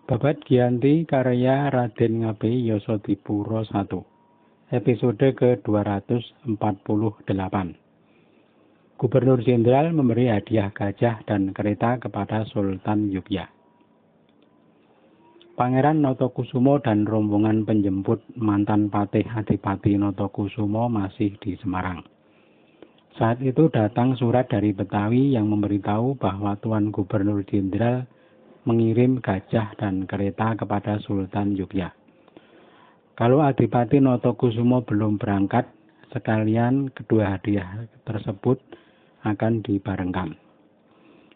Babad Giyanti karya Raden Ngabei Yasadipura I. Episode ke-248. Gubernur Jenderal memberi hadiah gajah dan kereta kepada Sultan Yogya. Pangeran Notokusumo dan rombongan penjemput mantan patih Adipati Notokusumo masih di Semarang. Saat itu datang surat dari Betawi yang memberitahu bahwa Tuan Gubernur Jenderal mengirim gajah dan kereta kepada Sultan Yogya. Kalau Adipati Notokusumo belum berangkat, sekalian kedua hadiah tersebut akan dibarengkan.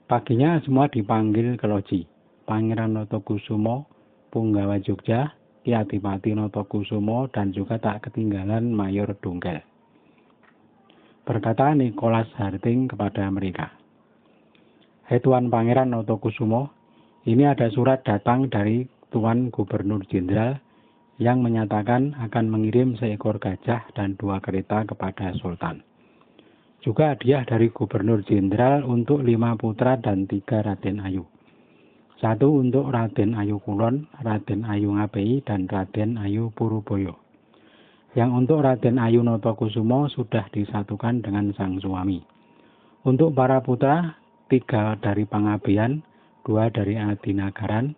Paginya semua dipanggil ke loji. Pangeran Notokusumo, Punggawa Jogja, Ki Adipati Notokusumo, dan juga tak ketinggalan Mayor Dungkel. Berkata Nicholas Harting kepada mereka, "Hei Tuan Pangeran Notokusumo, ini ada surat datang dari Tuan Gubernur Jenderal yang menyatakan akan mengirim seekor gajah dan 2 kereta kepada Sultan. Juga hadiah dari Gubernur Jenderal untuk 5 putra dan 3 Raden Ayu. 1 untuk Raden Ayu Kulon, Raden Ayu Ngabei, dan Raden Ayu Puruboyo. Yang untuk Raden Ayu Notokusumo sudah disatukan dengan sang suami. Untuk para putra, 3 dari Pangabeian, 2 dari Adinagaran,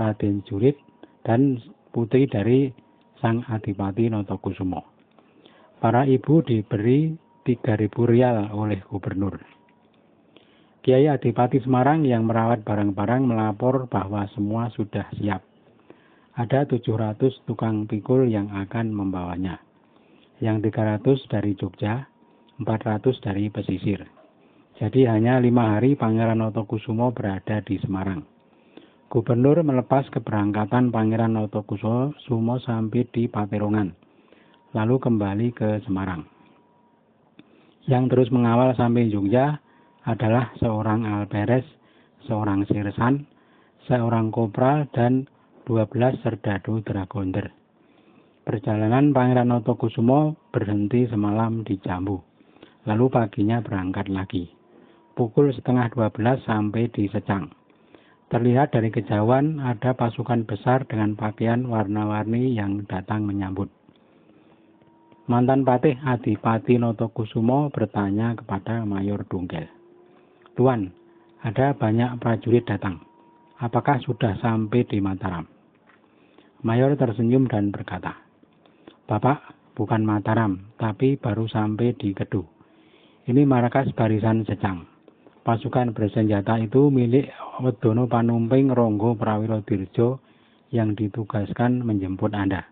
Raden Jurit, dan putri dari sang Adipati Notokusumo. Para ibu diberi 3.000 rial oleh gubernur." Kiai Adipati Semarang yang merawat barang-barang melapor bahwa semua sudah siap. Ada 700 tukang pikul yang akan membawanya. Yang 300 dari Jogja, 400 dari pesisir. Jadi hanya 5 hari Pangeran Notokusumo berada di Semarang. Gubernur melepas keberangkatan Pangeran Notokusumo sampai di Paterongan, lalu kembali ke Semarang. Yang terus mengawal sampai Jogja adalah seorang alperes, seorang sirsan, seorang kopral, dan 12 serdadu dragonder. Perjalanan Pangeran Notokusumo berhenti semalam di Jambu, lalu paginya berangkat lagi. Pukul 11:30 sampai di Secang. Terlihat dari kejauhan ada pasukan besar dengan pakaian warna-warni yang datang menyambut. Mantan patih Adipati Notokusumo bertanya kepada Mayor Dungkel, "Tuan, ada banyak prajurit datang. Apakah sudah sampai di Mataram?" Mayor tersenyum dan berkata, "Bapak, bukan Mataram, tapi baru sampai di Kedu. Ini markas barisan Secang. Pasukan bersenjata itu milik Wedono Panumping Ronggo Prawirodirjo yang ditugaskan menjemput Anda.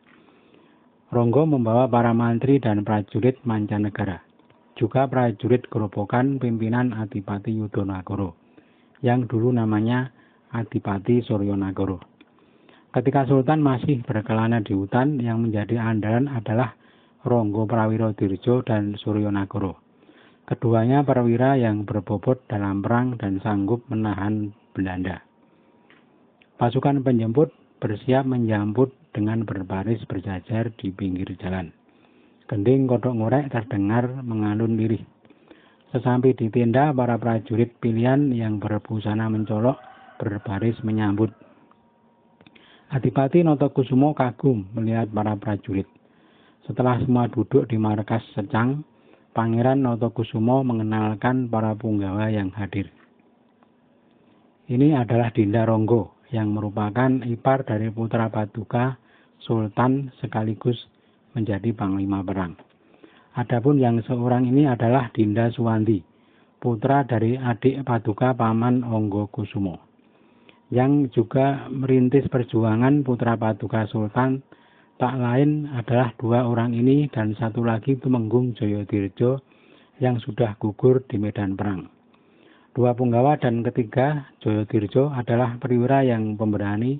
Ronggo membawa para mantri dan prajurit mancanegara, juga prajurit gerobokan pimpinan Adipati Yudonagoro, yang dulu namanya Adipati Suryonagoro. Ketika Sultan masih berkelana di hutan, yang menjadi andalan adalah Ronggo Prawirodirjo dan Suryonagoro. Keduanya perwira yang berbobot dalam perang dan sanggup menahan Belanda. Pasukan penjemput bersiap menjemput dengan berbaris berjajar di pinggir jalan. Gending kodok ngorek terdengar mengalun lirih. Sesampai di tenda, para prajurit pilihan yang berbusana mencolok berbaris menyambut. Adipati Notokusumo kagum melihat para prajurit. Setelah semua duduk di markas Secang, Pangeran Notokusumo mengenalkan para punggawa yang hadir. Ini adalah Dinda Ronggo, yang merupakan ipar dari putra Paduka Sultan sekaligus menjadi panglima perang. Adapun yang seorang ini adalah Dinda Suwandi, putra dari adik Paduka Paman Onggokusumo, yang juga merintis perjuangan putra Paduka Sultan. Tak lain adalah 2 orang ini dan 1 lagi Tumenggung Jayadirjo yang sudah gugur di medan perang. 2 punggawa dan ketiga Jayadirjo adalah perwira yang pemberani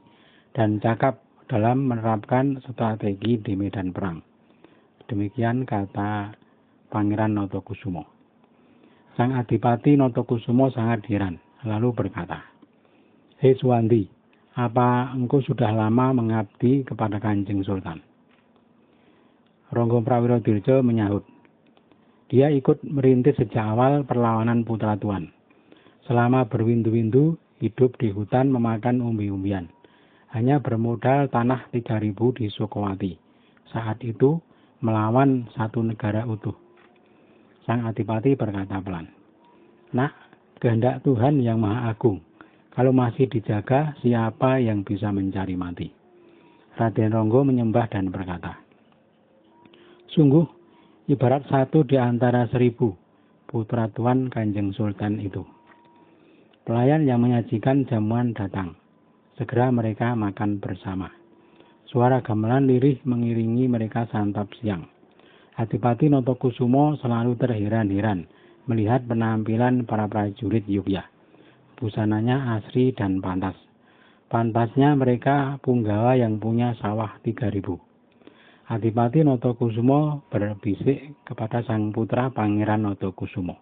dan cakap dalam menerapkan strategi di medan perang. Demikian kata Pangeran Notokusumo. Sang Adipati Notokusumo sangat heran, lalu berkata, "Hei Suwandi, apa engkau sudah lama mengabdi kepada Kanjeng Sultan?" Ronggo Prawirodirjo menyahut, "Dia ikut merintis sejak awal perlawanan putra tuan. Selama berwindu-windu, hidup di hutan memakan umbi-umbian. hanya bermodal tanah 3.000 di Sukowati. Saat itu melawan satu negara utuh. Sang Adipati berkata pelan, "Nak, kehendak Tuhan yang Maha Agung. Kalau masih dijaga, siapa yang bisa mencari mati?" Raden Ronggo menyembah dan berkata, "Sungguh, ibarat satu di antara 1.000 putra tuan Kanjeng Sultan itu." Pelayan yang menyajikan jamuan datang. Segera mereka makan bersama. Suara gamelan lirih mengiringi mereka santap siang. Adipati Notokusumo selalu terheran-heran melihat penampilan para prajurit Yogyakarta. Busananya asri dan pantas. Pantasnya mereka punggawa yang punya sawah 3.000. Adipati Notokusumo berbisik kepada sang putra Pangeran Notokusumo.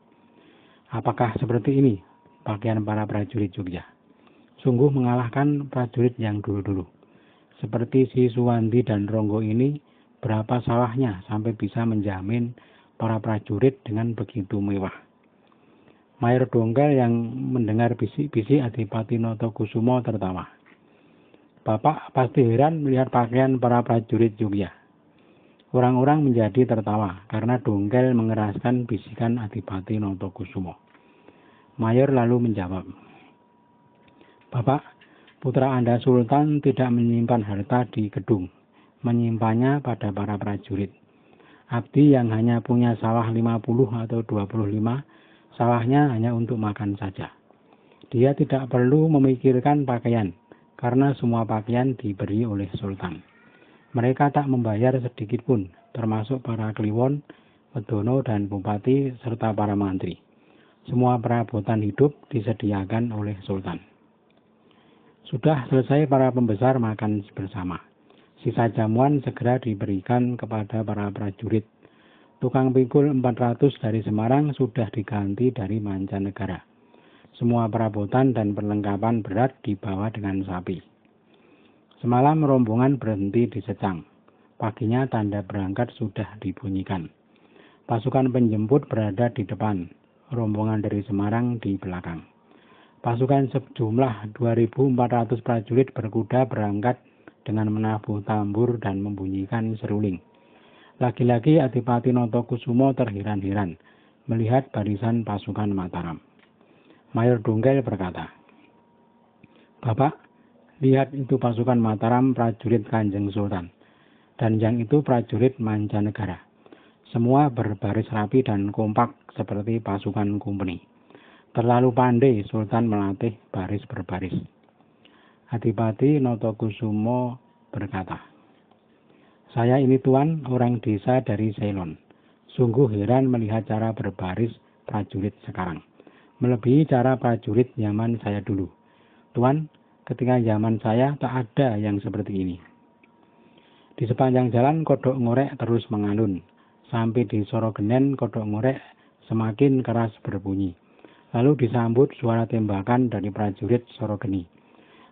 "Apakah seperti ini pakaian para prajurit Jogja? Sungguh mengalahkan prajurit yang dulu-dulu. Seperti si Suwandi dan Ronggo ini, berapa sawahnya sampai bisa menjamin para prajurit dengan begitu mewah?" Mayor Dongkel yang mendengar bisik-bisik Adipati Notokusumo tertawa. "Bapak pasti heran melihat pakaian para prajurit Jogja." Orang-orang menjadi tertawa karena Dongkel mengeraskan bisikan Adipati Notokusumo. Mayor lalu menjawab, "Bapak, putra Anda Sultan tidak menyimpan harta di gedung, menyimpannya pada para prajurit. Abdi yang hanya punya sawah 50 atau 25, sawahnya hanya untuk makan saja. Dia tidak perlu memikirkan pakaian, karena semua pakaian diberi oleh Sultan. Mereka tak membayar sedikit pun, termasuk para kliwon, wedono dan bupati, serta para mantri. Semua perabotan hidup disediakan oleh Sultan." Sudah selesai para pembesar makan bersama. Sisa jamuan segera diberikan kepada para prajurit. Tukang pikul 400 dari Semarang sudah diganti dari mancanegara. Semua perabotan dan perlengkapan berat dibawa dengan sapi. Semalam rombongan berhenti di Secang. Paginya tanda berangkat sudah dibunyikan. Pasukan penjemput berada di depan, rombongan dari Semarang di belakang. Pasukan sejumlah 2.400 prajurit berkuda berangkat dengan menabuh tambur dan membunyikan seruling. Lagi-lagi Adipati Notokusumo terheran-heran melihat barisan pasukan Mataram. Mayor Dongkel berkata, "Bapak, lihat itu pasukan Mataram prajurit Kanjeng Sultan, dan yang itu prajurit mancanegara. Semua berbaris rapi dan kompak seperti pasukan kumpeni. Terlalu pandai Sultan melatih baris berbaris." Adipati Notokusumo berkata, "Saya ini tuan, orang desa dari Ceylon. Sungguh heran melihat cara berbaris prajurit sekarang. Melebihi cara prajurit zaman saya dulu. Tuan, ketika zaman saya tak ada yang seperti ini." Di sepanjang jalan kodok ngorek terus mengalun. Sampai di Sorogenen kodok ngorek semakin keras berbunyi. Lalu disambut suara tembakan dari prajurit Sorogeni.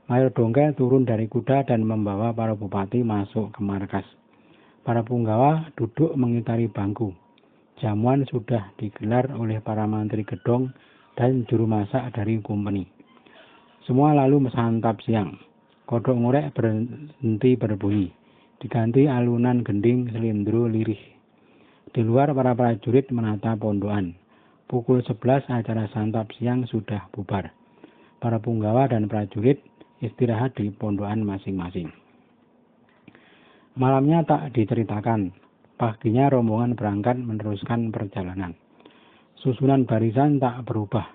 Mayor Dongkel turun dari kuda dan membawa para bupati masuk ke markas. Para punggawa duduk mengitari bangku. Jamuan sudah digelar oleh para mantri gedong dan juru masak dari kumpeni. Semua lalu mesantap siang. Kodok ngorek berhenti berbunyi. Diganti alunan gending selindro lirih. Di luar para prajurit menata pondokan. Pukul 11 acara santap siang sudah bubar. Para punggawa dan prajurit istirahat di pondokan masing-masing. Malamnya tak diceritakan. Paginya rombongan berangkat meneruskan perjalanan. Susunan barisan tak berubah.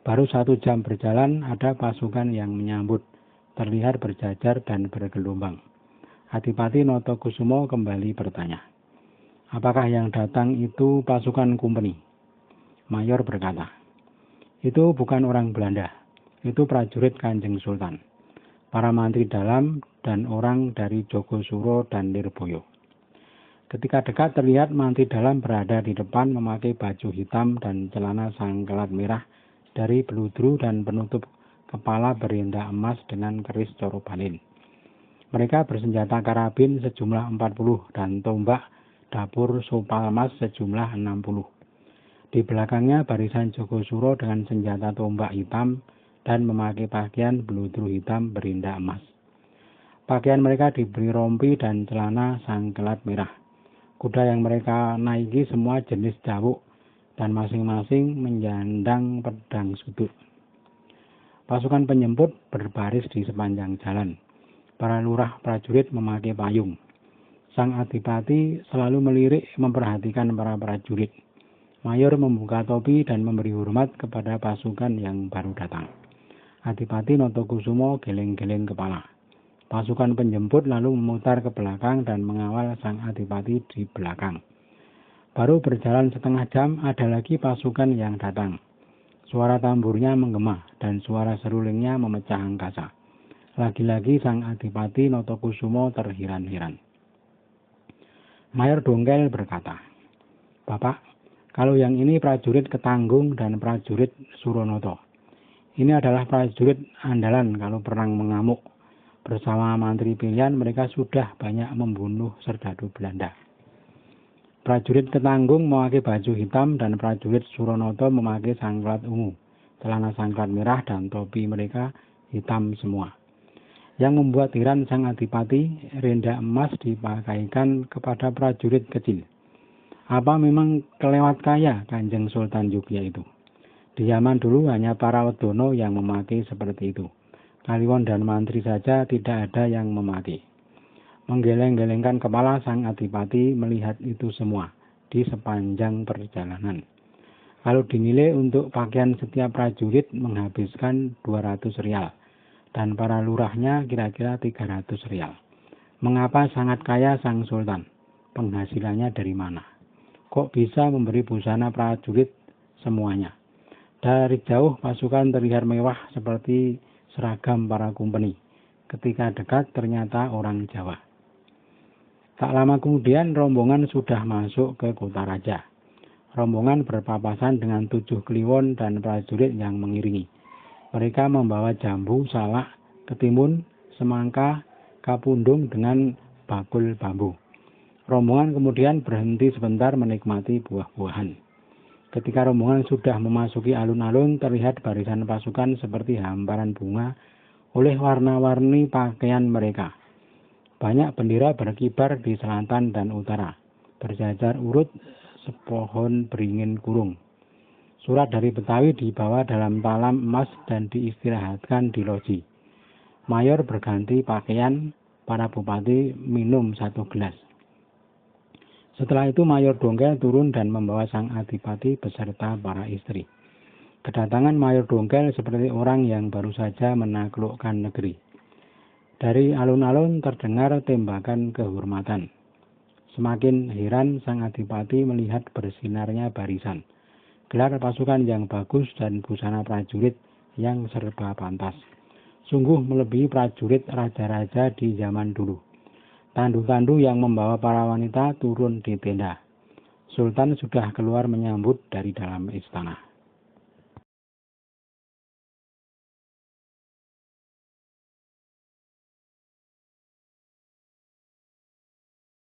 Baru 1 jam berjalan ada pasukan yang menyambut, terlihat berjajar dan bergelombang. Adipati Notokusumo kembali bertanya, "Apakah yang datang itu pasukan kumpeni?" Mayor berkata, "Itu bukan orang Belanda, itu prajurit Kanjeng Sultan, para mantri dalam dan orang dari Jogosuro dan Lirboyo." Ketika dekat terlihat mantri dalam berada di depan memakai baju hitam dan celana sangkelat merah dari beludru dan penutup kepala berinda emas dengan keris corobalin. Mereka bersenjata karabin sejumlah 40 dan tombak dapur sopalmas sejumlah 60. Di belakangnya barisan Jogosuro dengan senjata tombak hitam dan memakai pakaian beludru hitam berinda emas. Pakaian mereka diberi rompi dan celana sangkelat merah. Kuda yang mereka naiki semua jenis dawuk dan masing-masing menjandang pedang sudut. Pasukan penjemput berbaris di sepanjang jalan. Para lurah prajurit memakai payung. Sang adipati selalu melirik memperhatikan para prajurit. Mayor membuka topi dan memberi hormat kepada pasukan yang baru datang. Adipati Notokusumo geleng-geleng kepala. Pasukan penjemput lalu memutar ke belakang dan mengawal sang adipati di belakang. Baru berjalan setengah jam ada lagi pasukan yang datang. Suara tamburnya menggema dan suara serulingnya memecah angkasa. Lagi-lagi sang adipati Notokusumo terheran-heran. Mayor Dongkel berkata, "Bapak, kalau yang ini prajurit Ketanggung dan prajurit Suronoto. Ini adalah prajurit andalan kalau perang mengamuk. Bersama mantri pilihan mereka sudah banyak membunuh serdadu Belanda. Prajurit Ketanggung memakai baju hitam dan prajurit Suronoto memakai sangklat ungu, celana sangklat merah dan topi mereka hitam semua. Yang membuat heran sang adipati, renda emas dipakaikan kepada prajurit kecil. Apa memang kelewat kaya Kanjeng Sultan Yogya itu? Di zaman dulu hanya para wedono yang memakai seperti itu. Kliwon dan mantri saja tidak ada yang memakai." Menggeleng-gelengkan kepala sang adipati melihat itu semua di sepanjang perjalanan. Kalau dinilai untuk pakaian setiap prajurit menghabiskan 200 rial. Dan para lurahnya kira-kira 300 rial. Mengapa sangat kaya sang sultan? Penghasilannya dari mana? Kok bisa memberi busana prajurit semuanya? Dari jauh pasukan terlihat mewah seperti seragam para kumpeni. Ketika dekat ternyata orang Jawa. Tak lama kemudian rombongan sudah masuk ke kota raja. Rombongan berpapasan dengan 7 kliwon dan prajurit yang mengiringi. Mereka membawa jambu, salak, ketimun, semangka, kapundung dengan bakul bambu. Rombongan kemudian berhenti sebentar menikmati buah-buahan. Ketika rombongan sudah memasuki alun-alun, terlihat barisan pasukan seperti hamparan bunga oleh warna-warni pakaian mereka. Banyak bendera berkibar di selatan dan utara, berjajar urut sepohon beringin kurung. Surat dari Betawi dibawa dalam talam emas dan diistirahatkan di loji. Mayor berganti pakaian, para bupati minum 1 gelas. Setelah itu Mayor Dongkel turun dan membawa sang adipati beserta para istri. Kedatangan Mayor Dongkel seperti orang yang baru saja menaklukkan negeri. Dari alun-alun terdengar tembakan kehormatan. Semakin heran sang adipati melihat bersinarnya barisan. Gelar pasukan yang bagus dan busana prajurit yang serba pantas. Sungguh melebihi prajurit raja-raja di zaman dulu. Tandu-tandu yang membawa para wanita turun di tenda. Sultan sudah keluar menyambut dari dalam istana.